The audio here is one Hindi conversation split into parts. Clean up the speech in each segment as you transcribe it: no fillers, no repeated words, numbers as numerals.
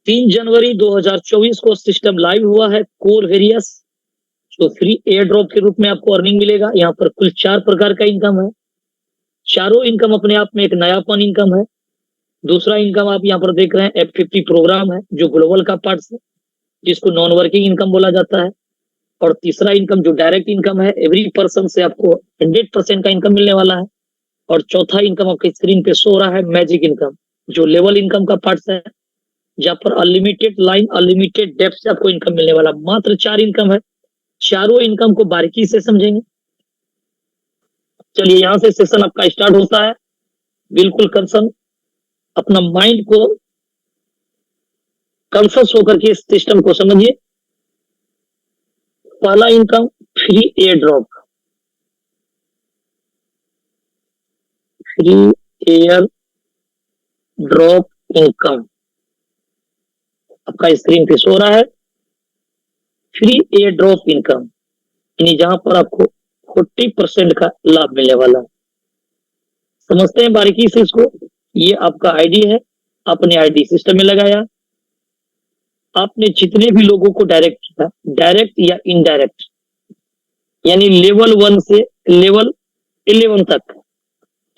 3 जनवरी 2024 को सिस्टम लाइव हुआ है। कोर वेरियस जो फ्री एयर ड्रॉप के रूप में आपको अर्निंग मिलेगा। यहाँ पर कुल 4 प्रकार का इनकम है। चारों इनकम अपने आप में एक नयापन इनकम है। दूसरा इनकम आप यहाँ पर देख रहे हैं F50 प्रोग्राम है जो ग्लोबल का पार्ट है, जिसको नॉन वर्किंग इनकम बोला जाता है। और तीसरा इनकम जो डायरेक्ट इनकम है, एवरी पर्सन से आपको 100% का इनकम मिलने वाला है। और चौथा इनकम आपके स्क्रीन पे शो हो रहा है मैजिक इनकम, जो लेवल इनकम का पार्ट है, जहाँ पर अनलिमिटेड लाइन अनलिमिटेड डेप्थ से आपको इनकम मिलने वाला। मात्र 4 इनकम है। चारों इनकम को बारीकी से समझेंगे। चलिए यहाँ से सेशन आपका स्टार्ट होता है। बिल्कुल कंसर्न अपना माइंड को कॉन्शियस होकर के इस सिस्टम को समझिए। पहला income free air drop, free air drop income आपका स्क्रीन पे शो हो रहा है। फ्री एयर ड्रॉप इनकम यानी जहां पर आपको 40% का लाभ मिलने वाला है। समझते हैं बारीकी से इसको। ये आपका आईडी है, आपने आईडी सिस्टम में लगाया, आपने जितने भी लोगों को डायरेक्ट किया, डायरेक्ट या इनडायरेक्ट, यानी लेवल 1 से लेवल 11 तक,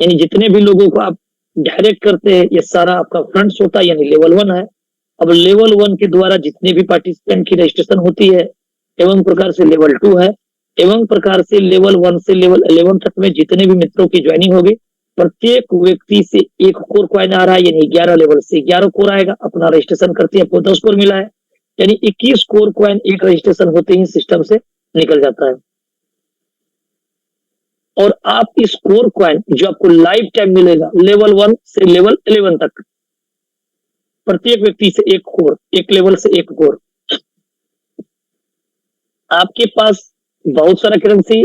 यानी जितने भी लोगों को आप डायरेक्ट करते हैं ये सारा आपका फ्रंट्स होता है, यानी लेवल 1 है। अब लेवल 1 के द्वारा जितने भी पार्टिसिपेंट की रजिस्ट्रेशन होती है, एवं प्रकार से लेवल 2 है, एवं प्रकार से लेवल 1 से लेवल 11 तक में जितने भी मित्रों की ज्वाइनिंग होगी, प्रत्येक व्यक्ति से 1 कोर कॉइन आ रहा है, यानी 11 लेवल से 11 कोर आएगा। अपना रजिस्ट्रेशन करते हैं, आपको 10 कोर मिला है, यानी 21 कोर कॉइन एक रजिस्ट्रेशन होते ही सिस्टम से निकल जाता है। और आप इस कोर कॉइन जो आपको लाइफ टाइम मिलेगा लेवल 1 से लेवल 11 तक, प्रत्येक व्यक्ति से 1 कोर, एक लेवल से 1 कोर। आपके पास बहुत सारा करेंसी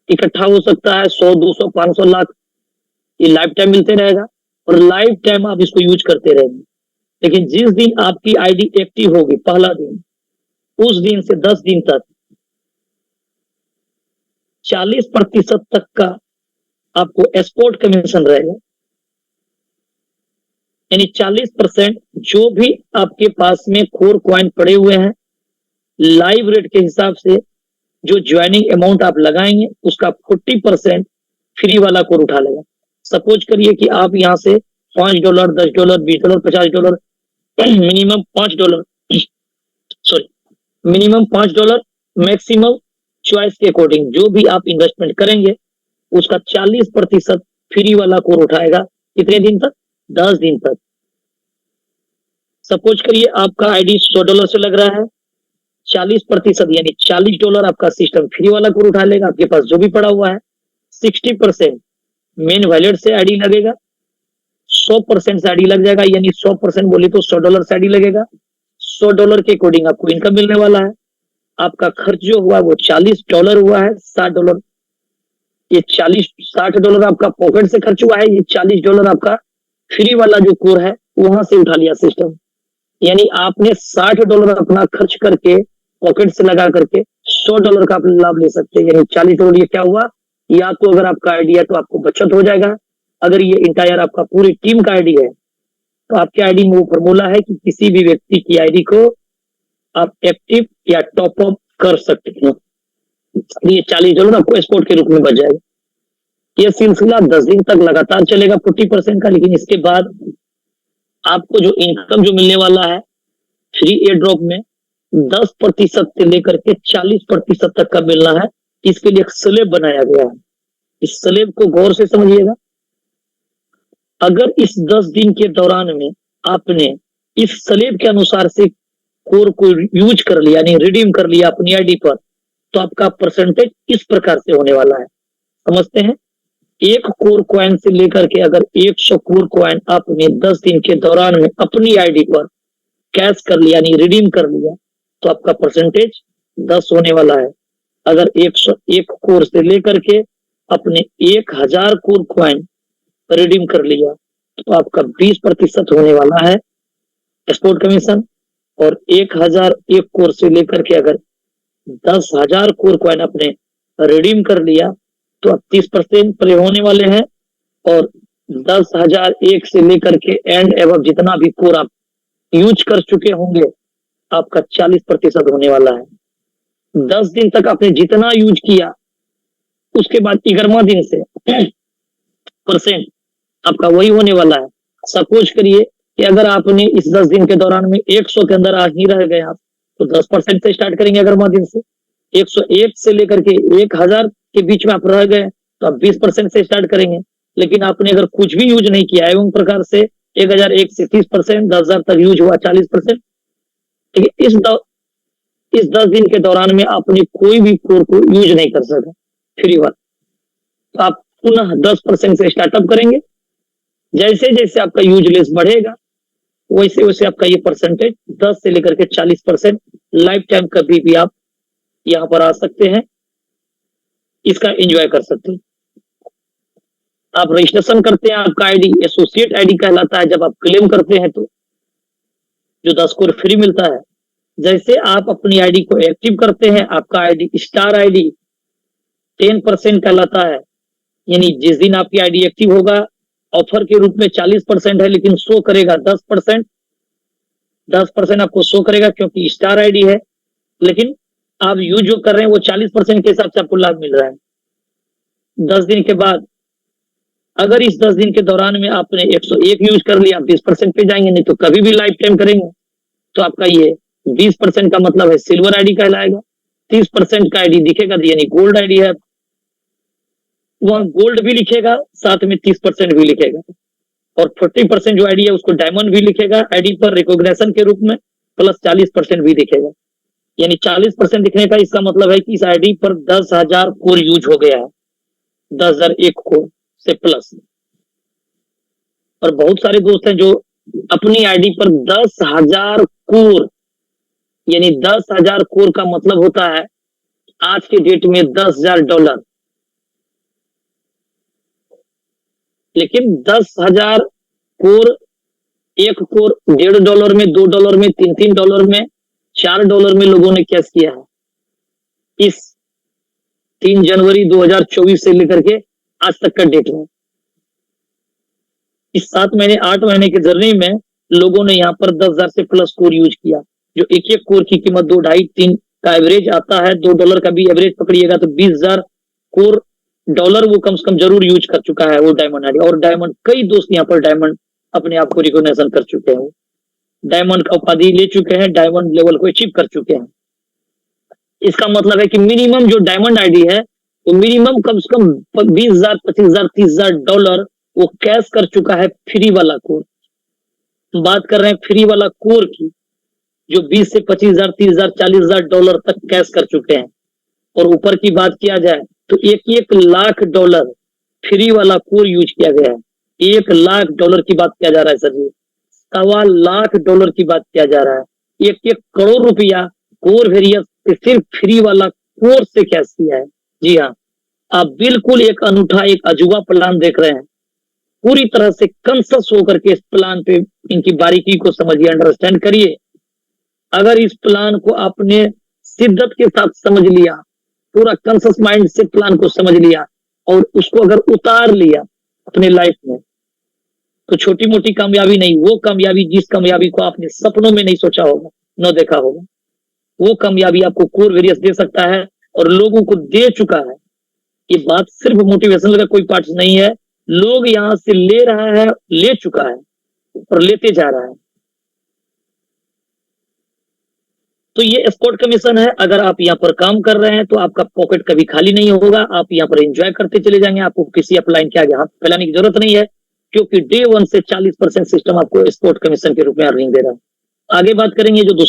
इकट्ठा हो सकता है, 100, 200, 500 लाख, ये लाइफ टाइम मिलते रहेगा और लाइफ टाइम आप इसको यूज करते रहेंगे। लेकिन जिस दिन आपकी आईडी एक्टिव होगी, पहला दिन, उस दिन से 10 दिन तक 40% तक का आपको एक्सपोर्ट कमीशन रहेगा। यानी 40% जो भी आपके पास में कोर कॉइन पड़े हुए हैं, लाइव रेट के हिसाब से जो ज्वाइनिंग अमाउंट आप लगाएंगे उसका 40% फ्री वाला कोर उठा लेगा। सपोज करिए कि आप यहाँ से $5, $10, $20, $50, minimum $5, sorry minimum $5, maximum choice के अकॉर्डिंग जो भी आप इन्वेस्टमेंट करेंगे उसका 40% फ्री वाला कोर उठाएगा। कितने दिन तक? 10 दिन तक। सपोज करिए आपका आईडी $100 से लग रहा है, 40% यानी $40 आपका सिस्टम फ्री वाला कोर उठा लेगा। आपके पास जो भी पड़ा हुआ है 60% मेन वैलेट से आईडी लगेगा, 100% से आईडी लग जाएगा, यानी 100% बोले तो $100 से आईडी लगेगा। $100 के अकॉर्डिंग आपको इनकम मिलने वाला है। आपका खर्च जो हुआ वो $40 हुआ है, $60, ये $60 आपका पॉकेट से खर्च हुआ है, ये $40 आपका फ्री वाला जो कोर है वहां से उठा लिया सिस्टम। यानी आपने $60 अपना खर्च करके पॉकेट से लगा करके $100 का आप लाभ ले सकते हैं। यानी $40 ये क्या हुआ, या तो अगर आपका आईडी है तो आपको बचत हो जाएगा। अगर ये इंटायर आपका पूरी टीम का आईडी है तो आपके आईडी में वो फॉर्मूला है कि किसी भी व्यक्ति की आईडी को आप एक्टिव या टॉप अप कर सकते हैं। ये $40 आपको एक्सपोर्ट के रूप में बच जाएगा। ये सिलसिला 10 दिन तक लगातार चलेगा 40% का। लेकिन इसके बाद आपको जो इनकम जो मिलने वाला है फ्री एयर ड्रॉप में 10% से लेकर के 40% तक का मिलना है। इसके लिए एक स्लेब बनाया गया है। इस स्लेब को गौर से समझिएगा। अगर इस 10 दिन के दौरान में आपने इस स्लेब के अनुसार से कोर को यूज कर लिया, यानी रिडीम कर लिया अपनी आईडी पर, तो आपका परसेंटेज इस प्रकार से होने वाला है। समझते हैं, 1 कोर कॉइन से लेकर के अगर 100 कोर कॉइन आपने 10 दिन के दौरान में अपनी आईडी पर कैश कर लिया, यानी रिडीम कर लिया, तो आपका परसेंटेज 10 होने वाला है। अगर 101 कोर से लेकर के अपने 1000 कोर कॉइन रिडीम कर लिया तो आपका 20% होने वाला है एक्सपोर्ट कमीशन। और 1001 कोर से लेकर के अगर 10,000 कोर कॉइन आपने रिडीम कर लिया तो आप 30% पर होने वाले हैं। और 10,001 से लेकर के एंड एवं जितना भी कोर आप यूज कर चुके होंगे आपका 40% होने वाला है। 10 दिन तक आपने जितना यूज किया उसके बाद 11वां दिन से परसेंट आपका वही होने वाला है। सपोज करिए कि अगर आपने इस 10 दिन के दौरान में 100 के अंदर आ ही रह गए आप, तो 10% से स्टार्ट करेंगे 11वां दिन से। 101 से लेकर के 1000 के बीच में आप रह गए तो आप 20% से स्टार्ट करेंगे। लेकिन आपने अगर कुछ भी यूज नहीं किया एवं प्रकार से 1001 से 30%, 10,000 तक यूज हुआ 40%, लेकिन इस 10 दिन के दौरान में आपने कोई भी कोर को यूज नहीं कर सका फ्री वाला, तो आप पुनः 10% से स्टार्टअप करेंगे। जैसे जैसे आपका यूजलेस बढ़ेगा वैसे वैसे आपका ये परसेंटेज 10 से लेकर के 40% लाइफ टाइम कभी भी आप यहाँ पर आ सकते हैं, इसका एंजॉय कर सकते हैं। आप रजिस्ट्रेशन करते हैं, आपका आईडी एसोसिएट आईडी कहलाता है। जब आप क्लेम करते हैं तो जो 10 कोर फ्री मिलता है। जैसे आप अपनी आईडी को एक्टिव करते हैं, आपका आईडी स्टार आईडी 10% कहलाता है। यानी जिस दिन आपकी आईडी एक्टिव होगा ऑफर के रूप में 40% है, लेकिन शो करेगा 10%। 10% आपको शो करेगा क्योंकि स्टार आईडी है, लेकिन आप यूज जो कर रहे हैं वो 40% के हिसाब से आपको लाभ मिल रहा है। 10 दिन के बाद अगर इस 10 दिन के दौरान में आपने 101 यूज कर लिया, 20% पे जाएंगे, नहीं तो कभी भी लाइफ टाइम करेंगे तो आपका ये 20% का मतलब है सिल्वर आईडी कहलाएगा। 30% का आईडी दिखेगा यानी गोल्ड आईडी है, वहां गोल्ड भी लिखेगा साथ में 30% भी लिखेगा, और 40% जो आईडी है उसको डायमंड भी लिखेगा आईडी पर रिकॉग्निशन के रूप में, प्लस 40% भी दिखेगा। यानी 40% दिखने का इसका मतलब है कि इस आईडी पर 10,000 कोर यूज हो गया है, 10,001 कोर से प्लस। और बहुत सारे दोस्त हैं जो अपनी आईडी पर 10,000 कोर, यानी 10,000 कोर का मतलब होता है आज के डेट में $10,000। लेकिन 10,000 कोर, एक कोर $1.5 में, $2 में, $3 में, $4 में लोगों ने कैश किया है इस 3 जनवरी 2024 से लेकर के आज तक का डेट में। इस 7 महीने 8 महीने के जर्नी में लोगों ने यहाँ पर 10,000 से प्लस कोर यूज किया, जो एक एक कोर की कीमत 2, 2.5, 3 का एवरेज आता है। $2 का भी एवरेज पकड़िएगा तो 20,000 कोर डॉलर वो कम से कम जरूर यूज कर चुका है वो डायमंड आईडी। और डायमंड कई दोस्त यहाँ पर डायमंड अपने आप को रिकॉग्निशन कर चुके हैं, डायमंड का उपाधि ले चुके हैं, डायमंड लेवल को अचीव कर चुके हैं। इसका मतलब है कि मिनिमम जो डायमंड आईडी है वो मिनिमम कम से कम 20,000, 25,000, $30,000 वो कैश कर चुका है फ्री वाला कोर। बात कर रहे हैं फ्री वाला कोर की, जो 20 से 25,000, 30,000, $40,000 तक कैश कर चुके हैं। और ऊपर की बात किया जाए तो $1 लाख फ्री वाला कोर यूज किया गया है। $1 लाख की बात किया जा रहा है सर जी, $1.25 लाख की बात किया जा रहा है। 1 करोड़ रुपया कोर वेरियस सिर्फ फ्री वाला कोर से कैश किया है। जी हाँ, आप बिल्कुल एक अनूठा, एक अजूबा प्लान देख रहे हैं। पूरी तरह से कंसस होकर के इस प्लान पे इनकी बारीकी को समझिए, अंडरस्टैंड करिए। अगर इस प्लान को आपने शिद्दत के साथ समझ लिया, पूरा कंसस माइंड से प्लान को समझ लिया और उसको अगर उतार लिया अपने लाइफ में, तो छोटी मोटी कामयाबी नहीं, वो कामयाबी जिस कामयाबी को आपने सपनों में नहीं सोचा होगा, न देखा होगा, वो कामयाबी आपको कोर वेरियस दे सकता है और लोगों को दे चुका है। ये बात सिर्फ मोटिवेशनल का कोई पार्ट नहीं है, लोग यहां से ले रहा है, ले चुका है और लेते जा रहा है। तो ये स्पोर्ट कमीशन है। अगर आप यहाँ पर काम कर रहे हैं तो आपका पॉकेट कभी खाली नहीं होगा, आप यहाँ पर एंजॉय करते चले जाएंगे। आपको किसी अपलाइन के आगे हाथ फैलाने की जरूरत नहीं है, क्योंकि डे 1 से 40% सिस्टम आपको स्पोर्ट कमीशन के रूप में अर्निंग दे रहा है। आगे बात करेंगे जो दूसरा